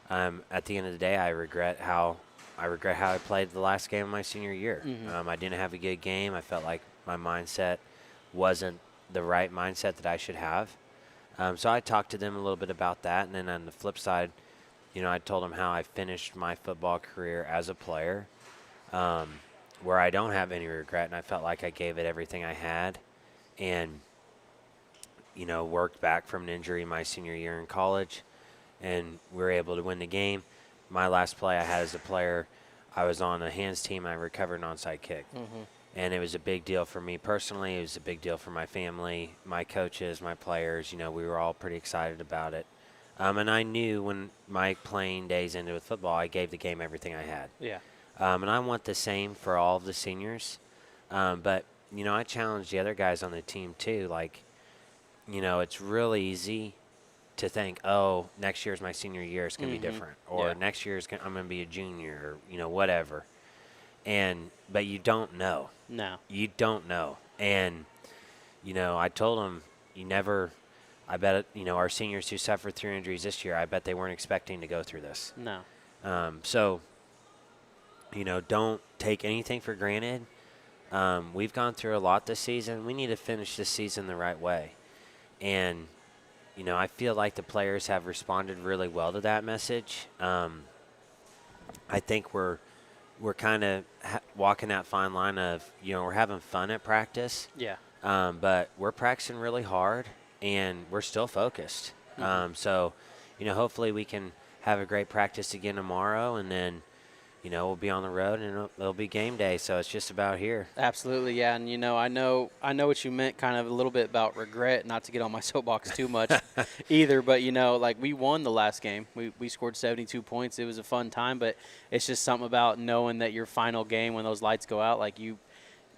at the end of the day, I regret how I played the last game of my senior year. Mm-hmm. I didn't have a good game. I felt like my mindset wasn't the right mindset that I should have. So I talked to them a little bit about that. And then on the flip side, I told them how I finished my football career as a player, where I don't have any regret, and I felt like I gave it everything I had, and worked back from an injury my senior year in college, and we were able to win the game. My last play I had as a player, I was on a hands team. I recovered an onside kick. Mm-hmm. And it was a big deal for me personally. It was a big deal for my family, my coaches, my players. We were all pretty excited about it. And I knew when my playing days ended with football, I gave the game everything I had. Yeah. And I want the same for all of the seniors. But, I challenge the other guys on the team too. Like, it's really easy to think, oh, next year's my senior year, it's going to be different. Or next year I'm going to be a junior, or, whatever. But you don't know. No. You don't know. And, I told them, I bet, our seniors who suffered through injuries this year, I bet they weren't expecting to go through this. No. So, don't take anything for granted. We've gone through a lot this season. We need to finish this season the right way. And, I feel like the players have responded really well to that message. I think we're kind of walking that fine line of, we're having fun at practice. Yeah. But we're practicing really hard, and we're still focused. Mm-hmm. So, hopefully we can have a great practice again tomorrow, and then, we'll be on the road, and it'll be game day. So it's just about here. Absolutely, yeah. And, I know what you meant kind of a little bit about regret, not to get on my soapbox too much either. But, like we won the last game. We scored 72 points. It was a fun time, but it's just something about knowing that your final game when those lights go out,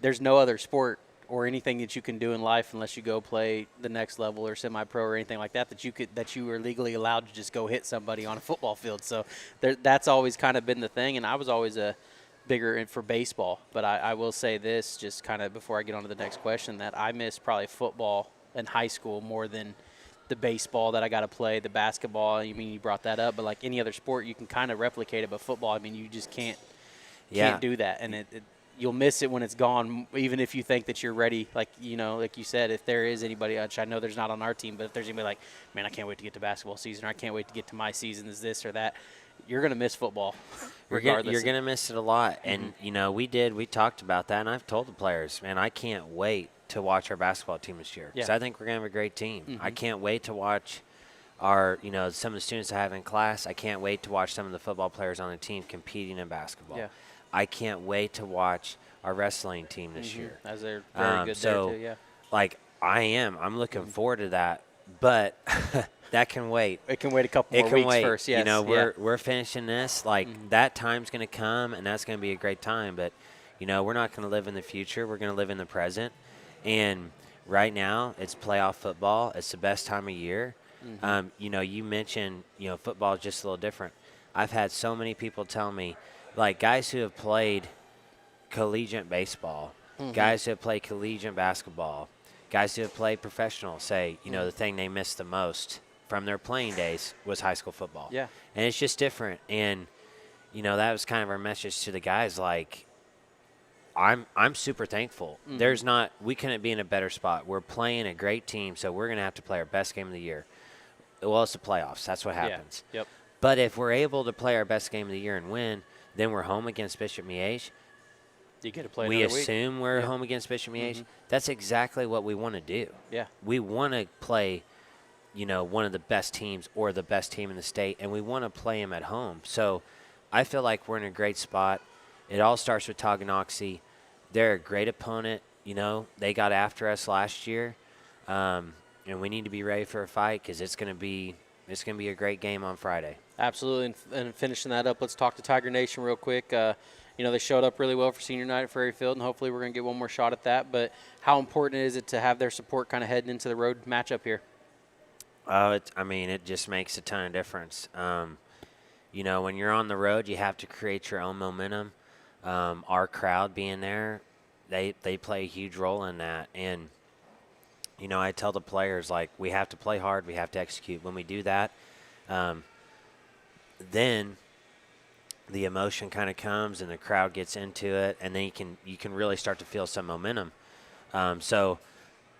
there's no other sport or anything that you can do in life unless you go play the next level or semi-pro or anything like that that you are legally allowed to just go hit somebody on a football field. So that's always kind of been the thing, and I was always a bigger for baseball. But I will say this, just kind of before I get on to the next question, that I miss probably football in high school more than the baseball that I got to play, the basketball. I mean, you brought that up, but like any other sport, you can kind of replicate it. But football, I mean, you just can't do that, and you'll miss it when it's gone, even if you think that you're ready. Like you said, if there is anybody, which I know there's not on our team, but if there's anybody like, man, I can't wait to get to basketball season, or I can't wait to get to my season, is this or that, you're going to miss football regardless. You're going to miss it a lot. Mm-hmm. And, we talked about that, and I've told the players, man, I can't wait to watch our basketball team this year. Because I think we're going to have a great team. Mm-hmm. I can't wait to watch our, some of the students I have in class. I can't wait to watch some of the football players on the team competing in basketball. Yeah. I can't wait to watch our wrestling team this year. As they're very good there, too, yeah. I'm looking forward to that, but that can wait. It can wait a couple more weeks first, yes. We're finishing this. That time's going to come, and that's going to be a great time. But, we're not going to live in the future. We're going to live in the present. And right now, it's playoff football. It's the best time of year. Mm-hmm. You mentioned, football is just a little different. I've had so many people tell me, guys who have played collegiate baseball, guys who have played collegiate basketball, guys who have played professional say, the thing they missed the most from their playing days was high school football. Yeah. And it's just different. And, that was kind of our message to the guys, I'm super thankful. Mm-hmm. We couldn't be in a better spot. We're playing a great team, so we're going to have to play our best game of the year. Well, it's the playoffs. That's what happens. Yeah. Yep. But if we're able to play our best game of the year and win, then we're home against Bishop Miege. You get to play we another assume week. We're home against Bishop Miege. Mm-hmm. That's exactly what we want to do. Yeah. We want to play, one of the best teams or the best team in the state, and we want to play them at home. So I feel like we're in a great spot. It all starts with Tonganoxie. They're a great opponent. They got after us last year, and we need to be ready for a fight because it's going to be a great game on Friday. Absolutely. And finishing that up, let's talk to Tiger Nation real quick. They showed up really well for senior night at Ferry Field, and hopefully we're going to get one more shot at that. But how important is it to have their support kind of heading into the road matchup here? It just makes a ton of difference. When you're on the road, you have to create your own momentum. Our crowd being there, they play a huge role in that. And, I tell the players, we have to play hard, we have to execute. When we do that, then the emotion kind of comes and the crowd gets into it, and then you can really start to feel some momentum. So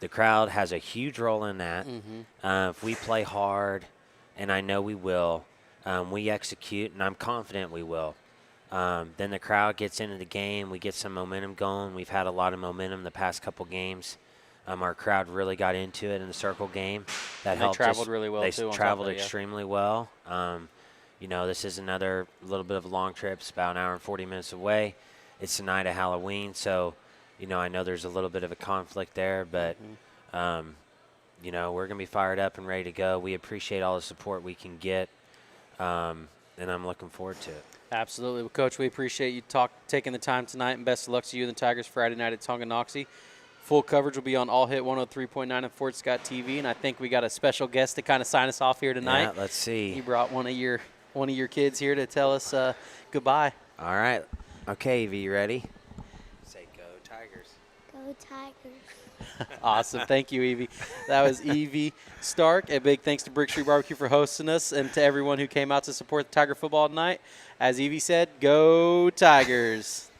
the crowd has a huge role in that. Mm-hmm. If we play hard, and I know we will, we execute, and I'm confident we will. Then the crowd gets into the game. We get some momentum going. We've had a lot of momentum the past couple games. Our crowd really got into it in the circle game. That helped us. They traveled really well, they too. They traveled extremely well. This is another little bit of a long trip. It's about an hour and 40 minutes away. It's the night of Halloween, so, I know there's a little bit of a conflict there, but, we're going to be fired up and ready to go. We appreciate all the support we can get, and I'm looking forward to it. Absolutely. Well, Coach, we appreciate you taking the time tonight, and best of luck to you and the Tigers Friday night at Tonganoxie. Full coverage will be on All Hit 103.9 and Fort Scott TV, and I think we got a special guest to kind of sign us off here tonight. Yeah, let's see. He brought one of your kids here to tell us goodbye. All right. Okay, Evie, you ready? Say go Tigers. Go Tigers. Awesome. Thank you, Evie. That was Evie Stark. A big thanks to Brickstreet BBQ for hosting us and to everyone who came out to support the Tiger football tonight. As Evie said, go Tigers.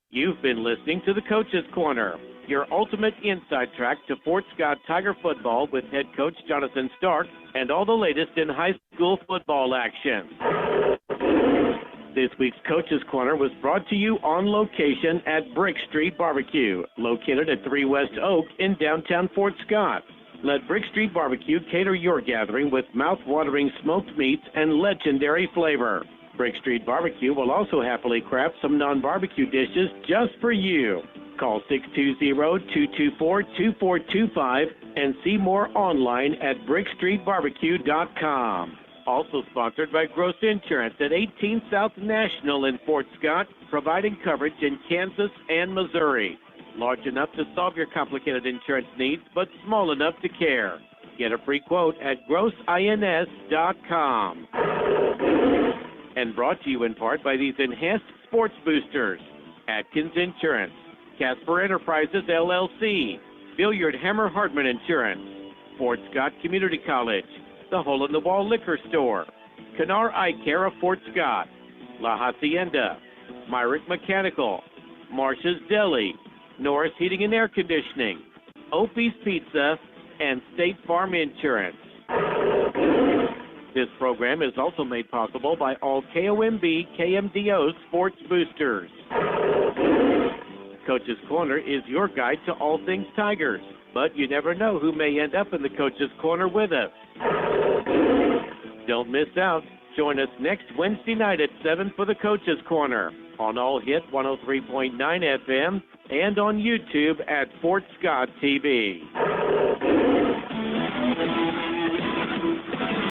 You've been listening to the Coach's Corner, your ultimate inside track to Fort Scott Tiger football with head coach Jonathan Stark and all the latest in high school football action. This week's Coach's Corner was brought to you on location at Brickstreet BBQ, located at 3 West Oak in downtown Fort Scott. Let Brickstreet BBQ cater your gathering with mouth-watering smoked meats and legendary flavor. Brickstreet BBQ will also happily craft some non-barbecue dishes just for you. Call 620-224-2425 and see more online at brickstreetbbq.com. Also sponsored by Gross Insurance at 18 South National in Fort Scott, providing coverage in Kansas and Missouri. Large enough to solve your complicated insurance needs, but small enough to care. Get a free quote at grossins.com. And brought to you in part by these enhanced sports boosters: Atkins Insurance, Casper Enterprises, LLC, Billiard Hammer Hardman Insurance, Fort Scott Community College, the Hole in the Wall Liquor Store, Canar Eye Care of Fort Scott, La Hacienda, Myrick Mechanical, Marsh's Deli, Norris Heating and Air Conditioning, Opie's Pizza, and State Farm Insurance. This program is also made possible by all KOMB KMDO sports boosters. Coach's Corner is your guide to all things Tigers, but you never know who may end up in the Coach's Corner with us. Don't miss out. Join us next Wednesday night at 7 for the Coach's Corner on All Hit 103.9 FM and on YouTube at Fort Scott TV.